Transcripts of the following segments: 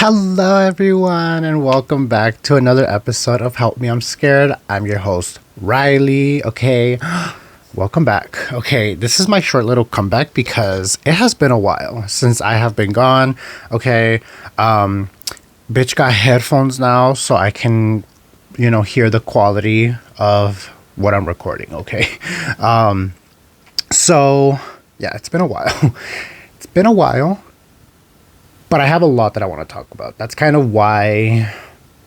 Hello, everyone, and welcome back to another episode of Help Me, I'm Scared. I'm your host, Riley. Okay, welcome back. Okay, this is my short little comeback because it has been a while since I have been gone. Okay, bitch got headphones now, so I can, hear the quality of what I'm recording. Okay, so yeah, it's been a while. It's been a while. But I have a lot that I want to talk about. That's kind of why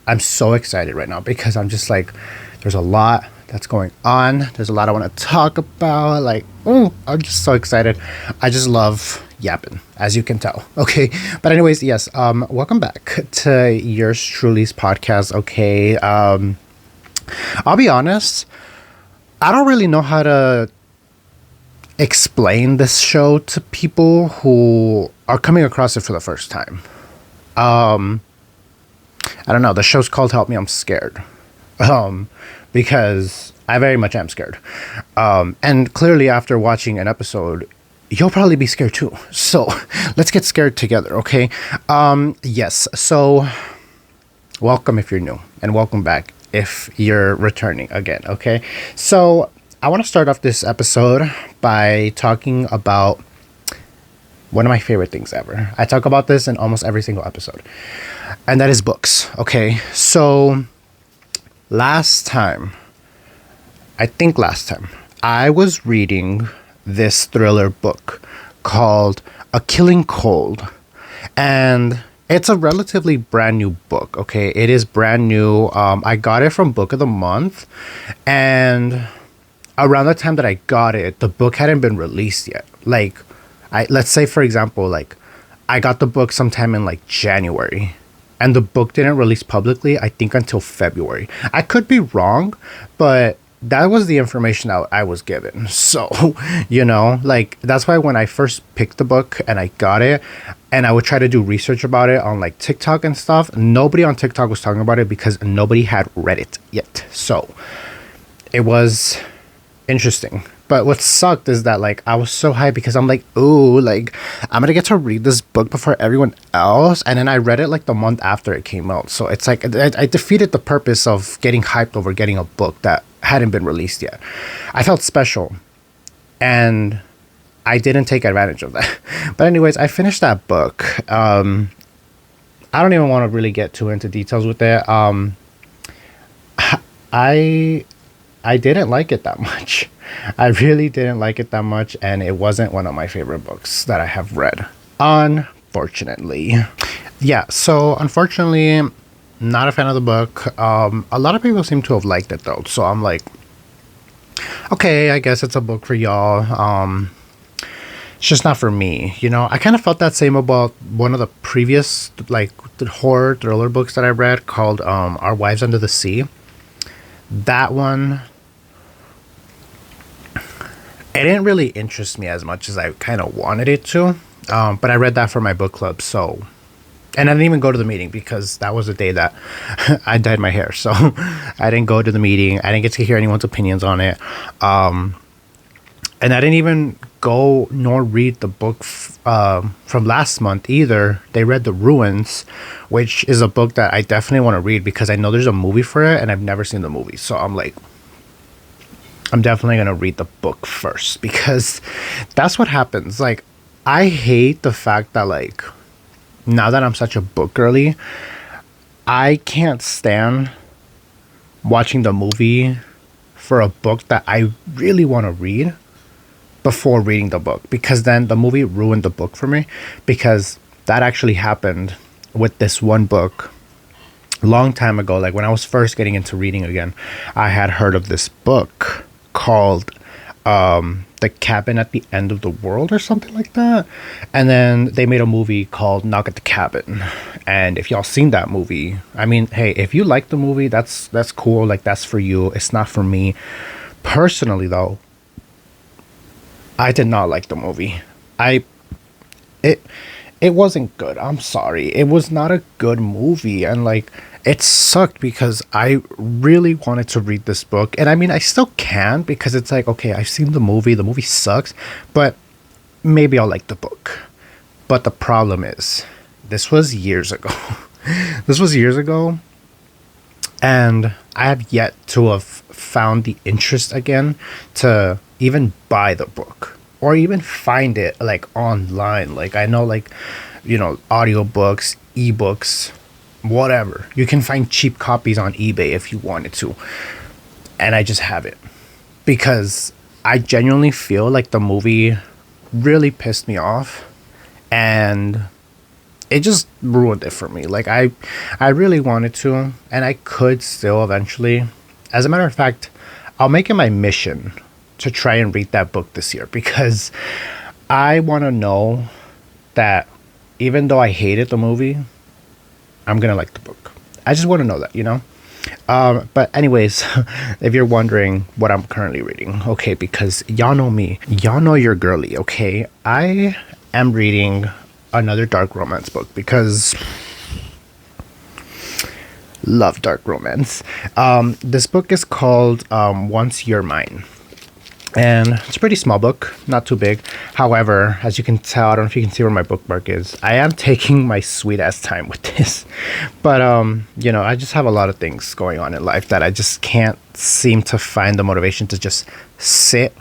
I'm so excited right now, because I'm just like, there's a lot that's going on. There's a lot I want to talk about. I'm just so excited. I just love yapping, as you can tell. Okay. But anyways, yes. Welcome back to yours truly's podcast. Okay. I'll be honest. I don't really know how to explain this show to people who are coming across it for the first time. I don't know. The show's called Help Me, I'm Scared. Because I very much am scared. And clearly after watching an episode, you'll probably be scared too. So let's get scared together, okay? Yes. So welcome if you're new, and welcome back if you're returning again, okay? So I want to start off this episode by talking about one of my favorite things ever. I talk about this in almost every single episode, and that is books. Okay, so last time, I was reading this thriller book called A Killing Cold, and it's a relatively brand new book. Okay, it is brand new. I got it from Book of the Month, and around the time that I got it, the book hadn't been released yet. Let's say, for example, I got the book sometime in January, and the book didn't release publicly, I think, until February. I could be wrong, but that was the information I was given. So, that's why when I first picked the book and I got it, and I would try to do research about it on TikTok and stuff, nobody on TikTok was talking about it because nobody had read it yet. So it was interesting. But what sucked is that I was so hyped because I'm I'm gonna get to read this book before everyone else, and then I read it the month after it came out. So it's I defeated the purpose of getting hyped over getting a book that hadn't been released yet. I felt special, and I didn't take advantage of that. But anyways, I finished that book. I don't even want to really get too into details with it. I didn't like it that much. I really didn't like it that much, and it wasn't one of my favorite books that I have read, unfortunately. Yeah, so unfortunately, not a fan of the book. A lot of people seem to have liked it, though, so I'm like, okay, I guess it's a book for y'all. It's just not for me, I kind of felt that same about one of the previous, the horror thriller books that I read called Our Wives Under the Sea. That one, it didn't really interest me as much as I kind of wanted it to. But I read that for my book club. So, and I didn't even go to the meeting because that was the day that I dyed my hair. So I didn't go to the meeting. I didn't get to hear anyone's opinions on it. And I didn't even go nor read the book from last month either. They read The Ruins, which is a book that I definitely want to read because I know there's a movie for it and I've never seen the movie. So I'm definitely going to read the book first because that's what happens. I hate the fact that now that I'm such a book girly, I can't stand watching the movie for a book that I really want to read before reading the book, because then the movie ruined the book for me, because that actually happened with this one book a long time ago. When I was first getting into reading again, I had heard of this book called The Cabin at the End of the World or something like that, and then they made a movie called Knock at the Cabin. And if y'all seen that movie, I mean, hey, if you like the movie, that's cool. That's for you. It's not for me personally, though. I did not like the movie. It wasn't good. I'm sorry. It was not a good movie, and it sucked because I really wanted to read this book. And I mean, I still can, because it's okay, I've seen the movie. The movie sucks, but maybe I'll like the book. But the problem is this was years ago. This was years ago, and I have yet to have found the interest again to even buy the book or even find it like online. Like I know, like, you know, audiobooks, ebooks, whatever. You can find cheap copies on eBay if you wanted to. And I just have it because I genuinely feel like the movie really pissed me off, and it just ruined it for me. Like I really wanted to, and I could still eventually. As a matter of fact, I'll make it my mission to try and read that book this year, because I want to know that even though I hated the movie, I'm gonna like the book. I just want to know that, you know. But anyways, if you're wondering what I'm currently reading, okay, because y'all know me, y'all know you're girly, okay? I am reading another dark romance book because love dark romance. This book is called Once You're Mine. And it's a pretty small book, not too big. However, as you can tell, I don't know if you can see where my bookmark is. I am taking my sweet ass time with this. But, you know, I just have a lot of things going on in life that I just can't seem to find the motivation to just sit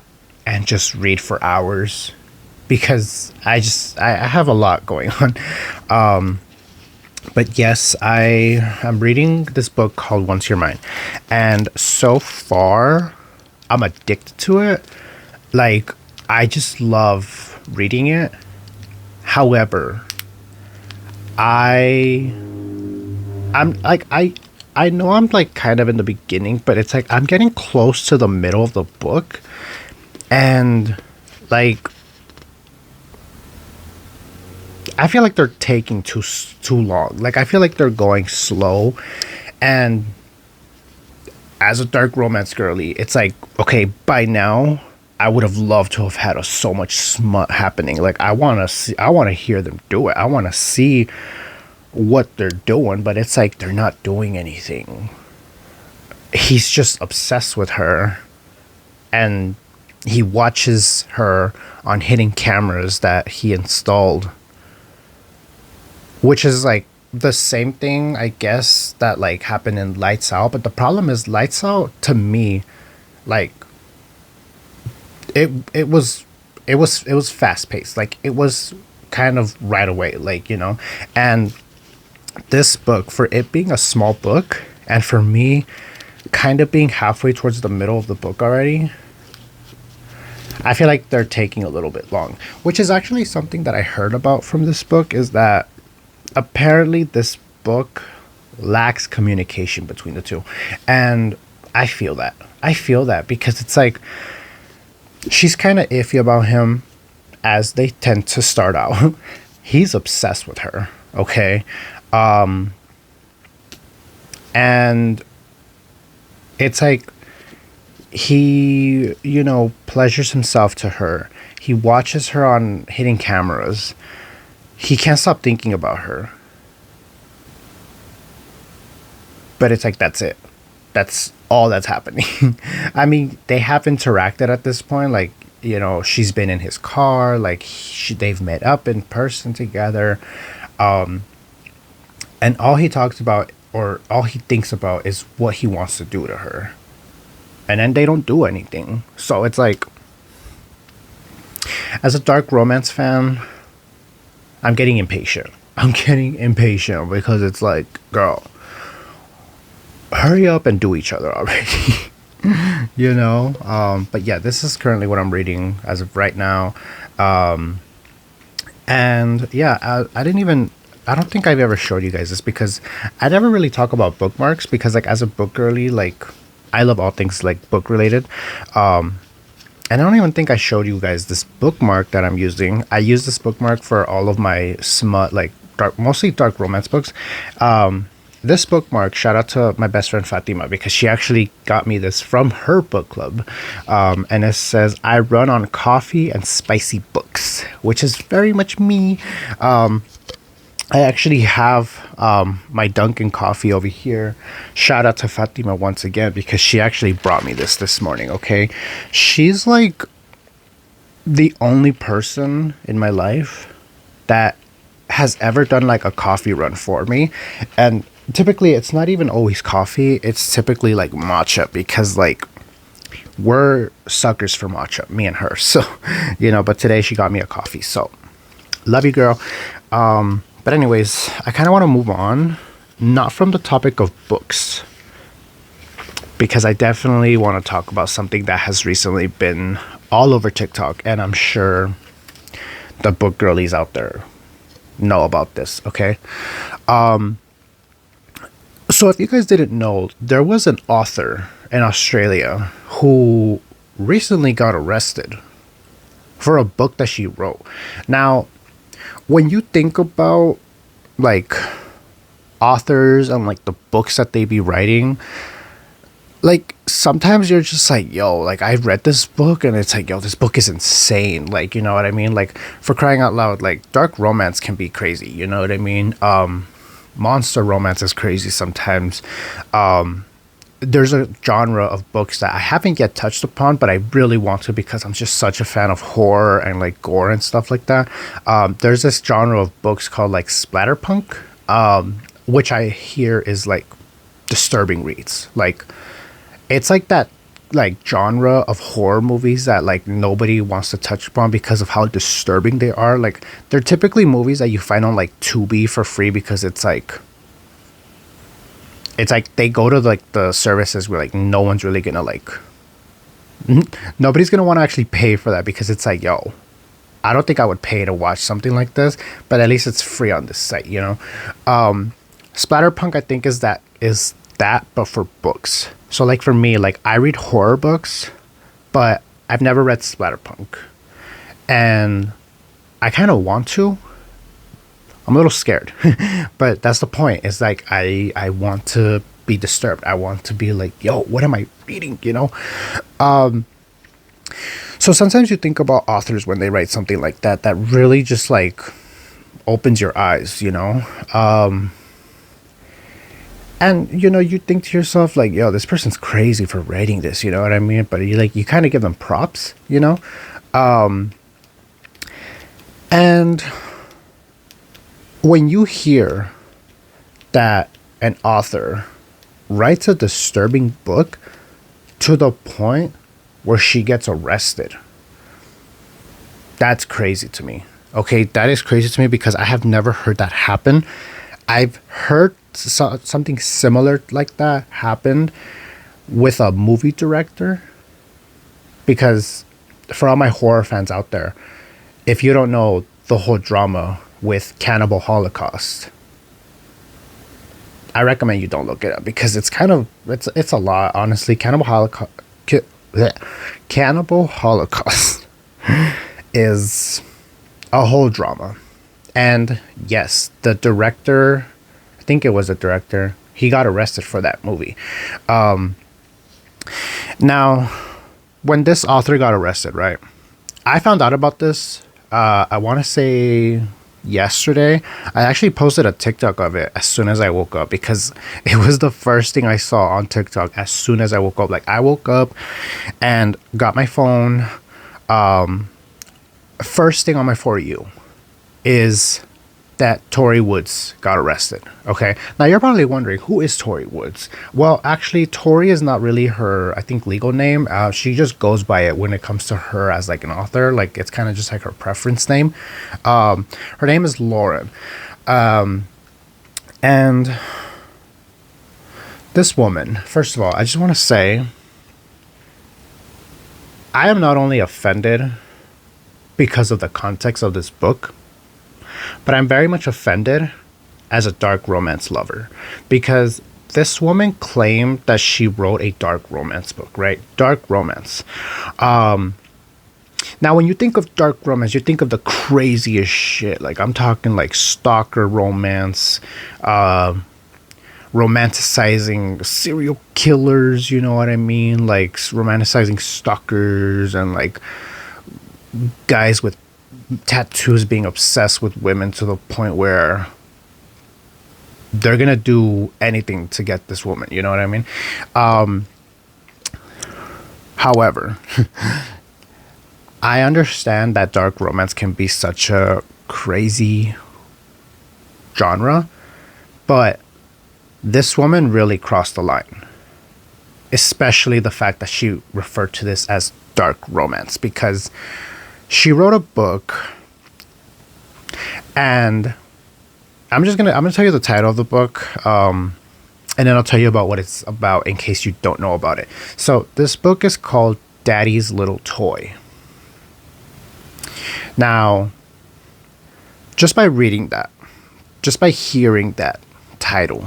and just read for hours. Because I have a lot going on. But yes, I am reading this book called Once You're Mine. And so far, I'm addicted to it. Like, I just love reading it. However, I'm like, I know I'm like kind of in the beginning, but it's like I'm getting close to the middle of the book, and like I feel like they're taking too long. Like I feel like they're going slow, and as a dark romance girly, it's like, okay, by now I would have loved to have had so much smut happening. Like I want to hear them do it. I want to see what they're doing, but it's like they're not doing anything. He's just obsessed with her, and he watches her on hidden cameras that he installed, which is like the same thing, I guess, that like happened in Lights Out. But the problem is Lights Out, to me, like it was fast paced. Like it was kind of right away, like, you know. And this book, for it being a small book, and for me kind of being halfway towards the middle of the book already, I feel like they're taking a little bit long. Which is actually something that I heard about from this book, is that apparently this book lacks communication between the two. And I feel that because it's like she's kind of iffy about him, as they tend to start out. He's obsessed with her, okay? And it's like he, you know, pleasures himself to her. He watches her on hidden cameras. He can't stop thinking about her. But it's like, that's it. That's all that's happening. I mean, they have interacted at this point. Like, you know, she's been in his car. Like, they've met up in person together. And all he talks about, or all he thinks about, is what he wants to do to her. And then they don't do anything. So it's like, as a dark romance fan, I'm getting impatient. Because it's like, girl, hurry up and do each other already. You know? But yeah, this is currently what I'm reading as of right now. And yeah, I don't think I've ever showed you guys this, because I never really talk about bookmarks, because like as a book girly, like I love all things like book related. And I don't even think I showed you guys this bookmark that I'm using. I use this bookmark for all of my smut, like mostly dark romance books. This bookmark, shout out to my best friend Fatima, because she actually got me this from her book club. And it says, "I run on coffee and spicy books," which is very much me. I actually have my Dunkin' coffee over here. Shout out to Fatima once again, because she actually brought me this morning, okay? She's like the only person in my life that has ever done like a coffee run for me. And typically it's not even always coffee, it's typically like matcha, because like we're suckers for matcha, me and her. So, but today she got me a coffee. So, love you, girl. But anyways, I kind of want to move on, not from the topic of books, because I definitely want to talk about something that has recently been all over TikTok, and I'm sure the book girlies out there know about this, okay? So if you guys didn't know, there was an author in Australia who recently got arrested for a book that she wrote. Now, when you think about like authors and like the books that they be writing, like sometimes you're just like, yo, like I read this book and it's like, yo, this book is insane. Like, you know what I mean? Like, for crying out loud, like dark romance can be crazy, you know what I mean? Monster romance is crazy sometimes. There's a genre of books that I haven't yet touched upon, but I really want to, because I'm just such a fan of horror and like gore and stuff like that. There's this genre of books called like splatterpunk, which I hear is like disturbing reads. Like, it's like that like genre of horror movies that like nobody wants to touch upon because of how disturbing they are. Like, they're typically movies that you find on like Tubi for free, because it's like they go to like the services where like no one's really gonna like nobody's gonna want to actually pay for that, because it's like, yo, I don't think I would pay to watch something like this, but at least it's free on this site, Splatterpunk, I think, is that but for books. So like for me, like I read horror books, but I've never read splatterpunk, and I kind of want to. I'm a little scared, but that's the point. It's like I want to be disturbed. I want to be like, yo, what am I reading? So sometimes you think about authors when they write something like that really just like opens your eyes, and you think to yourself like, yo, this person's crazy for writing this, you know what I mean? But you kind of give them props, and when you hear that an author writes a disturbing book to the point where she gets arrested, that's crazy to me. Okay, that is crazy to me, because I have never heard that happen. I've heard something similar like that happened with a movie director, because for all my horror fans out there, if you don't know the whole drama with Cannibal Holocaust, I recommend you don't look it up, because it's kind of it's a lot, honestly. Cannibal Holocaust is a whole drama. And yes, the director, I think it was the director, he got arrested for that movie. Now, when this author got arrested, right, I found out about this, I want to say yesterday. I actually posted a TikTok of it as soon as I woke up, because it was the first thing I saw on TikTok as soon as I woke up. Like, I woke up and got my phone. First thing on my For You is that Tory Woods got arrested. Okay, now you're probably wondering, who is Tory Woods? Well, actually, Tory is not really her, I think, legal name. She just goes by it when it comes to her as like an author. Like, it's kind of just like her preference name. Her name is Lauren, and this woman, first of all, I just want to say, I am not only offended because of the context of this book, but I'm very much offended as a dark romance lover, because this woman claimed that she wrote a dark romance book, right? Dark romance. Now, when you think of dark romance, you think of the craziest shit. Like, I'm talking like stalker romance, romanticizing serial killers, you know what I mean? Like, romanticizing stalkers and like guys with tattoos being obsessed with women to the point where they're gonna do anything to get this woman, you know what I mean? However, I understand that dark romance can be such a crazy genre, but this woman really crossed the line, especially the fact that she referred to this as dark romance, because she wrote a book, and I'm gonna tell you the title of the book, and then I'll tell you about what it's about in case you don't know about it. So this book is called Daddy's Little Toy. Now, just by reading that, just by hearing that title,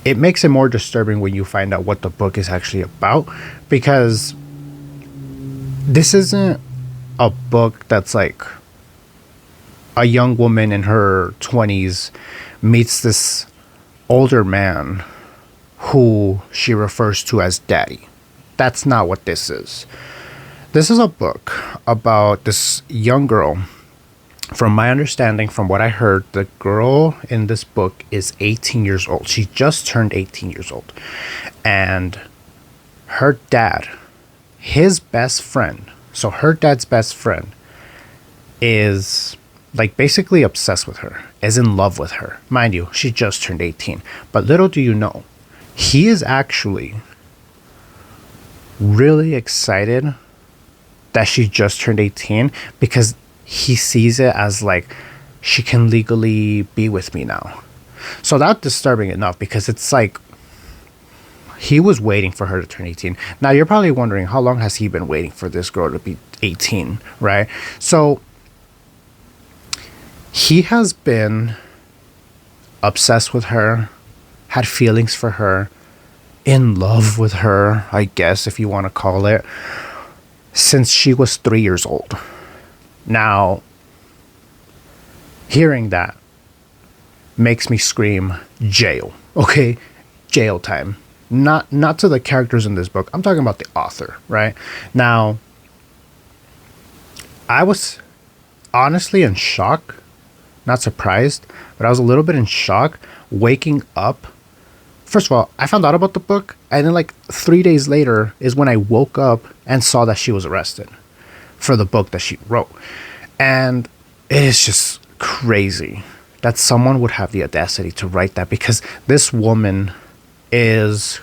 it makes it more disturbing when you find out what the book is actually about, because this isn't a book that's like a young woman in her 20s meets this older man who she refers to as daddy. That's not what this is. This is a book about this young girl. From my understanding, from what I heard, the girl in this book is 18 years old. She just turned 18 years old. And her dad, his best friend, so her dad's best friend, is like basically obsessed with her, is in love with her. Mind you, she just turned 18. But little do you know, he is actually really excited that she just turned 18, because he sees it as like, she can legally be with me now. So that's disturbing enough, because it's like he was waiting for her to turn 18. Now you're probably wondering, how long has he been waiting for this girl to be 18, right? So he has been obsessed with her, had feelings for her, in love with her, I guess, if you want to call it, since she was 3 years old. Now, hearing that makes me scream jail. Okay, jail time. Not to the characters in this book. I'm talking about the author, right? Now, I was honestly in shock, not surprised, but I was a little bit in shock waking up. First of all, I found out about the book, and then like 3 days later is when I woke up and saw that she was arrested for the book that she wrote. And it is just crazy that someone would have the audacity to write that, because this woman is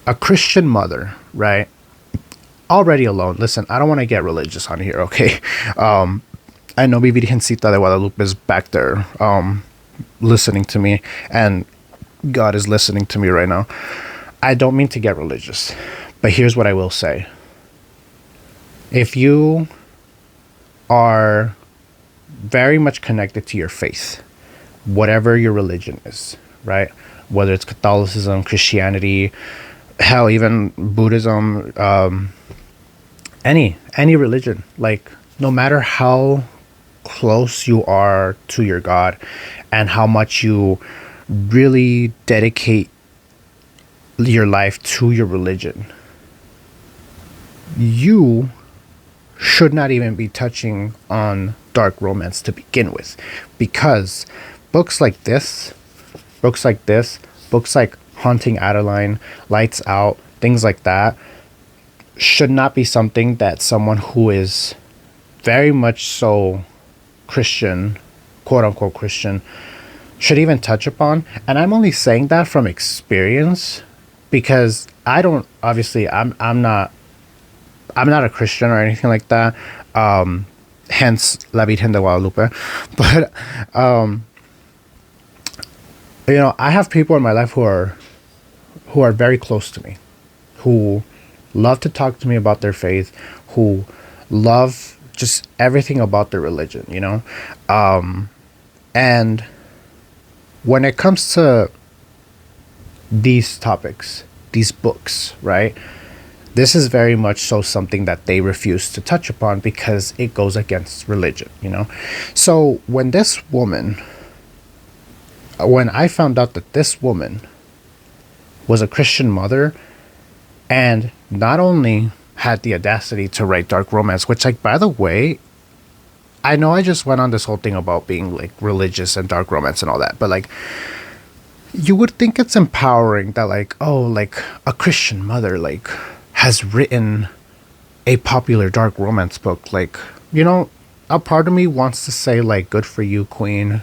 a Christian mother, right? Already alone. Listen, I don't want to get religious on here, okay? I know mi Virgencita de Guadalupe is back there listening to me, and God is listening to me right now. I don't mean to get religious, but here's what I will say. If you are very much connected to your faith, whatever your religion is, right? Whether it's Catholicism, Christianity, hell, even Buddhism, any religion, like no matter how close you are to your God and how much you really dedicate your life to your religion, you should not even be touching on dark romance to begin with, because books like Haunting Adeline, Lights Out, things like that should not be something that someone who is very much so Christian, quote unquote Christian, should even touch upon. And I'm only saying that from experience, because I don't, obviously I'm not a Christian or anything like that. Hence La Virgen de Guadalupe. But you know, I have people in my life who are very close to me, who love to talk to me about their faith, who love just everything about their religion, you know? And when it comes to these topics, these books, right? This is very much so something that they refuse to touch upon because it goes against religion, you know? So when I found out that this woman was a Christian mother, and not only had the audacity to write dark romance, which, like, by the way, I know I just went on this whole thing about being like religious and dark romance and all that, but like, you would think it's empowering that like, oh, like a Christian mother like has written a popular dark romance book. Like, you know, a part of me wants to say like, good for you, queen.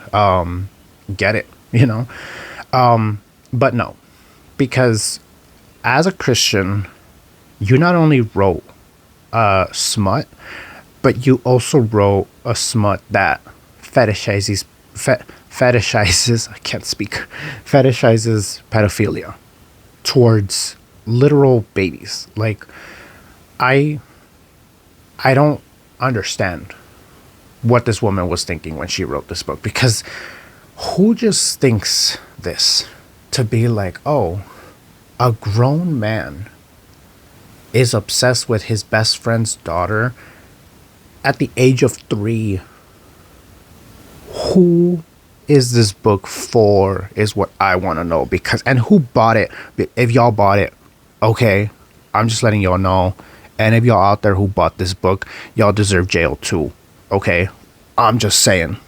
Get it, but no, because as a Christian, you not only wrote smut, but you also wrote a smut that fetishizes I can't speak fetishizes pedophilia towards literal babies. Like, I don't understand what this woman was thinking when she wrote this book, because who just thinks this to be like, oh, a grown man is obsessed with his best friend's daughter at the age of 3. Who is this book for is what I want to know. Because, and who bought it? If y'all bought it, okay, I'm just letting y'all know. And if y'all out there who bought this book, y'all deserve jail too, okay? I'm just saying,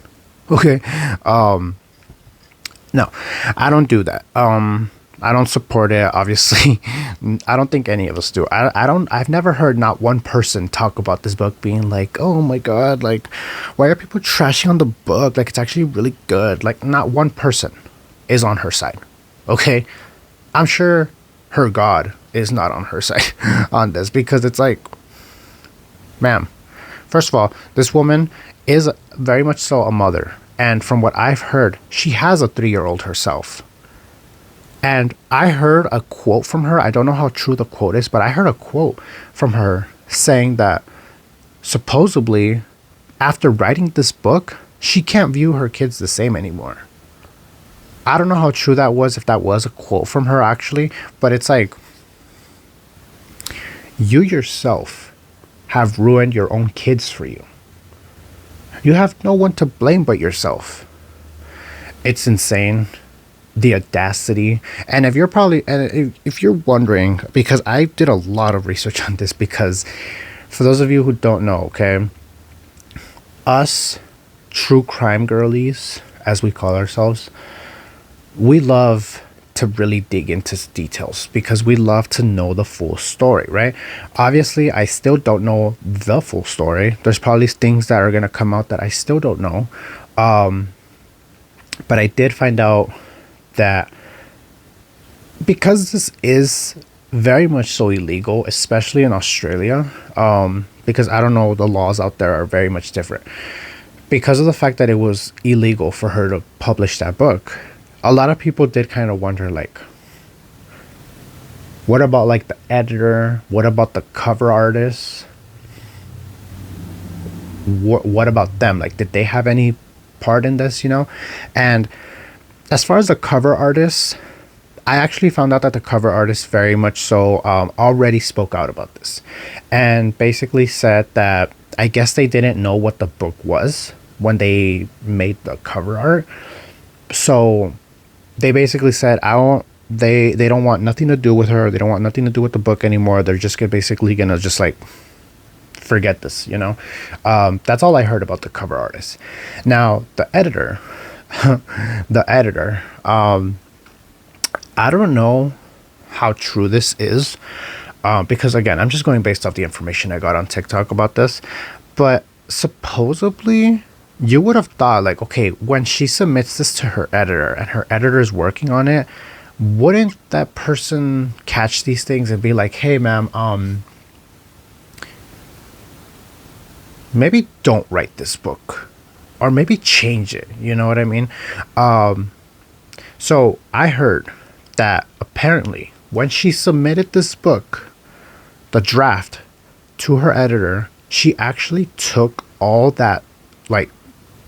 okay? No, I don't do that. I don't support it, obviously. I don't think any of us do. I've never heard not one person talk about this book being like, oh my God, like, why are people trashing on the book? Like, it's actually really good. Like, not one person is on her side, okay? I'm sure her God is not on her side on this, because it's like, ma'am, first of all, this woman is very much so a mother. And from what I've heard, she has a 3-year-old herself. And I heard a quote from her. I don't know how true the quote is, but I heard a quote from her saying that supposedly after writing this book, she can't view her kids the same anymore. I don't know how true that was, if that was a quote from her actually, but it's like, you yourself have ruined your own kids for you. You have no one to blame but yourself. It's insane. The audacity. And if you're wondering, because I did a lot of research on this, because for those of you who don't know, okay, us true crime girlies, as we call ourselves, we love to really dig into details because we love to know the full story, right? Obviously, I still don't know the full story. There's probably things that are going to come out that I still don't know. But I did find out that because this is very much so illegal, especially in Australia, because I don't know, the laws out there are very much different. Because of the fact that it was illegal for her to publish that book, a lot of people did kind of wonder, like, what about like the editor? What about the cover artist? What about them? Like, did they have any part in this, And as far as the cover artist, I actually found out that the cover artist very much so already spoke out about this, and basically said that I guess they didn't know what the book was when they made the cover art. So they basically said, they don't want nothing to do with her. They don't want nothing to do with the book anymore. They're just basically gonna just like forget this, That's all I heard about the cover artist. Now the editor, I don't know how true this is, because again, I'm just going based off the information I got on TikTok about this, but supposedly you would have thought, like, okay, when she submits this to her editor and her editor is working on it, wouldn't that person catch these things and be like, hey ma'am, maybe don't write this book, or maybe change it, you know what I mean? So I heard that apparently when she submitted this book, the draft, to her editor, she actually took all that like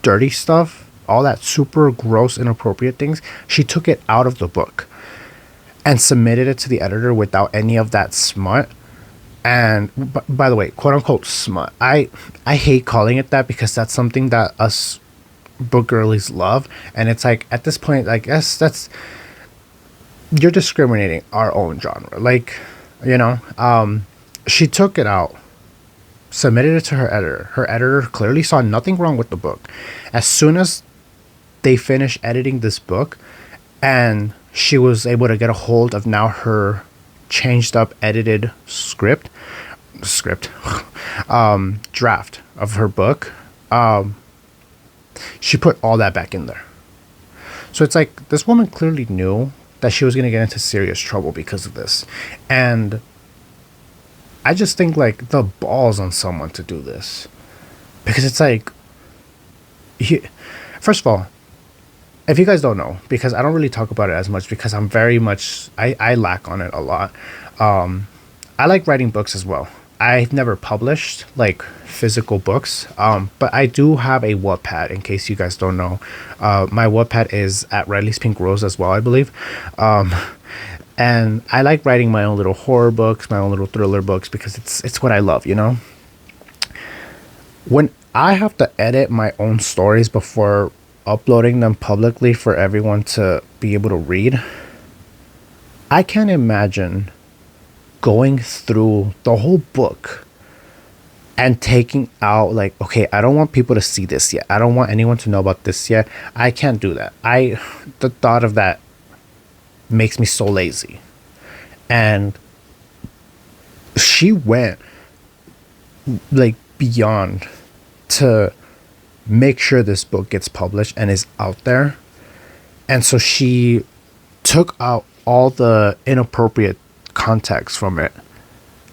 dirty stuff, all that super gross, inappropriate things, she took it out of the book and submitted it to the editor without any of that smut. And by the way, quote unquote smut, I hate calling it that, because that's something that us book girlies love, and it's like, at this point, like, yes, that's, you're discriminating our own genre, like, she took it out, submitted it to her editor. Her editor clearly saw nothing wrong with the book. As soon as they finished editing this book, and she was able to get a hold of now her changed up, edited draft of her book, She put all that back in there. So it's like this woman clearly knew that she was going to get into serious trouble because of this. And I just think like the balls on someone to do this. Because it's like, first of all, if you guys don't know, because I don't really talk about it as much because I'm very much, I lack on it a lot. I like writing books as well. I've never published like physical books, but I do have a Wattpad in case you guys don't know. My Wattpad is at Riley's Pink Rose as well, I believe. And I like writing my own little horror books, my own little thriller books because it's what I love, you know? When I have to edit my own stories before uploading them publicly for everyone to be able to read, I can't imagine going through the whole book and taking out like, okay, I don't want people to see this yet. I don't want anyone to know about this yet. I can't do that. The thought of that makes me so lazy. And she went like beyond to make sure this book gets published and is out there. And so she took out all the inappropriate context from it,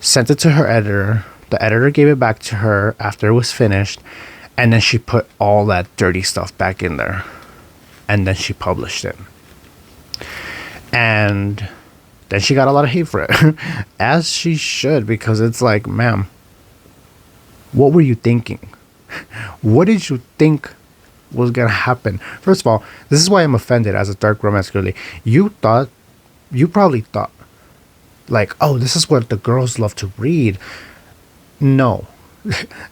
sent it to her editor. The editor gave it back to her after it was finished, and then she put all that dirty stuff back in there, and then she published it. And then she got a lot of hate for it, as she should, because it's like, ma'am, what were you thinking? What did you think was gonna happen? First of all, this is why I'm offended as a dark romance girly. You probably thought like, oh, this is what the girls love to read. No.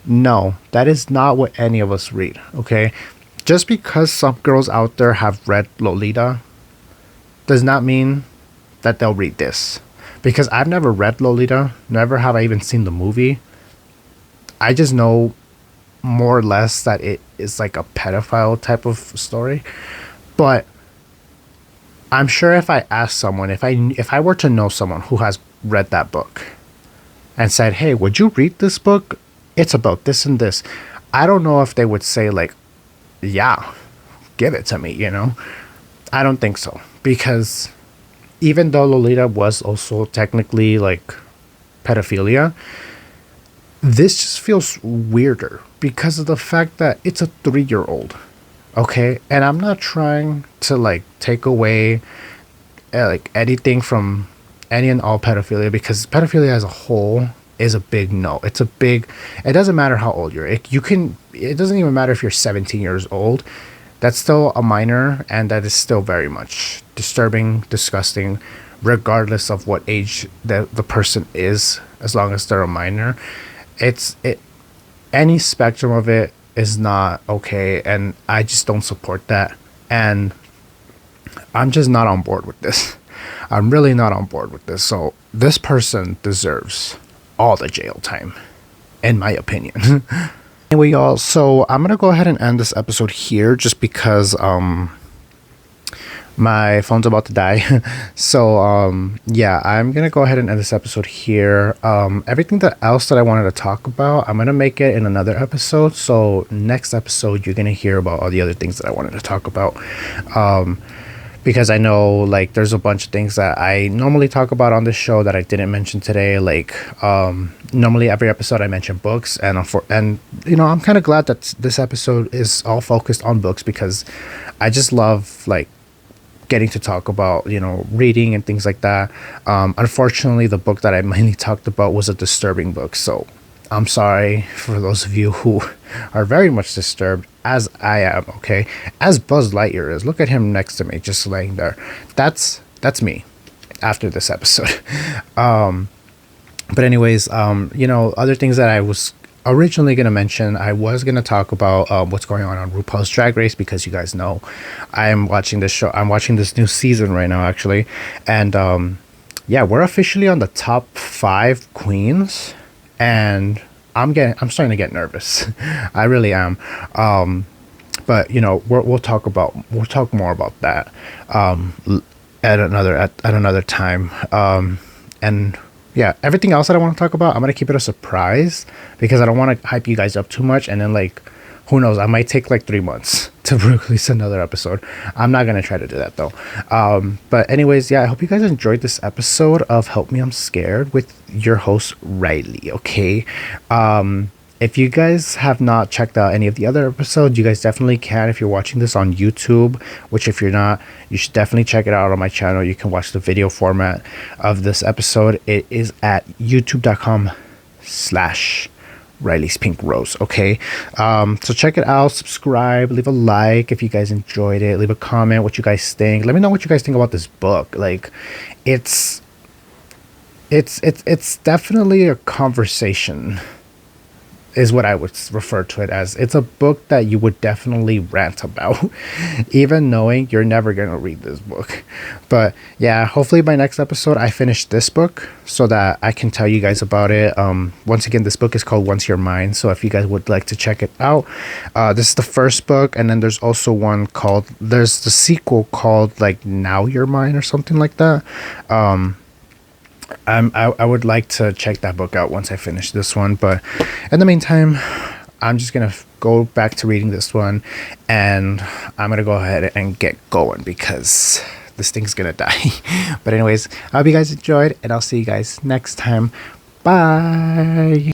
No, that is not what any of us read, okay? Just because some girls out there have read Lolita does not mean that they'll read this. Because I've never read Lolita, never have I even seen the movie. I just know more or less that it is like a pedophile type of story. But I'm sure if I asked someone, if I were to know someone who has read that book and said, hey, would you read this book? It's about this and this. I don't know if they would say like, yeah, give it to me, you know? I don't think so. Because even though Lolita was also technically like pedophilia, this just feels weirder because of the fact that it's a 3-year-old. Okay, and I'm not trying to like take away like anything from any and all pedophilia, because pedophilia as a whole is a big no. It doesn't matter how old you're. It doesn't even matter if you're 17 years old. That's still a minor, and that is still very much disturbing, disgusting, regardless of what age the person is, as long as they're a minor. Any spectrum of it is not okay, and I just don't support that, and I'm just not on board with this. I'm really not on board with this. So this person deserves all the jail time, in my opinion. Anyway, y'all, so I'm gonna go ahead and end this episode here just because my phone's about to die. So yeah, I'm gonna go ahead and end this episode here. Everything else that I wanted to talk about, I'm gonna make it in another episode. So next episode you're gonna hear about all the other things that I wanted to talk about, because I know like there's a bunch of things that I normally talk about on this show that I didn't mention today. Like normally every episode I mention books, and you know, I'm kind of glad that this episode is all focused on books, because I just love like getting to talk about, you know, reading and things like that. Unfortunately, the book that I mainly talked about was a disturbing book, so I'm sorry for those of you who are very much disturbed, as I am, okay? As Buzz Lightyear is. Look at him next to me, just laying there. That's me after this episode. But anyways, you know, other things that I was originally going to mention, I was going to talk about what's going on RuPaul's Drag Race, because you guys know I'm watching this show. I'm watching this new season right now, actually. And yeah, we're officially on the top 5 queens, and I'm starting to get nervous. I really am. But you know, we'll talk more about that at another time. And yeah, everything else that I want to talk about, I'm going to keep it a surprise, because I don't want to hype you guys up too much and then like Who knows? I might take like 3 months to release another episode. I'm not gonna try to do that though. But anyways, yeah, I hope you guys enjoyed this episode of Help Me I'm Scared with your host Riley. Okay. If you guys have not checked out any of the other episodes, you guys definitely can. If you're watching this on YouTube, which if you're not, you should definitely check it out on my channel. You can watch the video format of this episode. It is at youtube.com/Riley's Pink Rose. Okay. So check it out, subscribe, leave a like if you guys enjoyed it, leave a comment what you guys think. Let me know what you guys think about this book. Like, it's definitely a conversation, is what I would refer to it as. It's a book that you would definitely rant about, even knowing you're never going to read this book. But yeah, hopefully by next episode, I finish this book so that I can tell you guys about it. Once again, this book is called Once You're Mine. So if you guys would like to check it out, this is the first book. And then there's also one called, there's the sequel called like Now You're Mine or something like that. I would like to check that book out once I finish this one, but in the meantime, I'm just gonna go back to reading this one, and I'm gonna go ahead and get going because this thing's gonna die. But anyways, I hope you guys enjoyed, and I'll see you guys next time. Bye.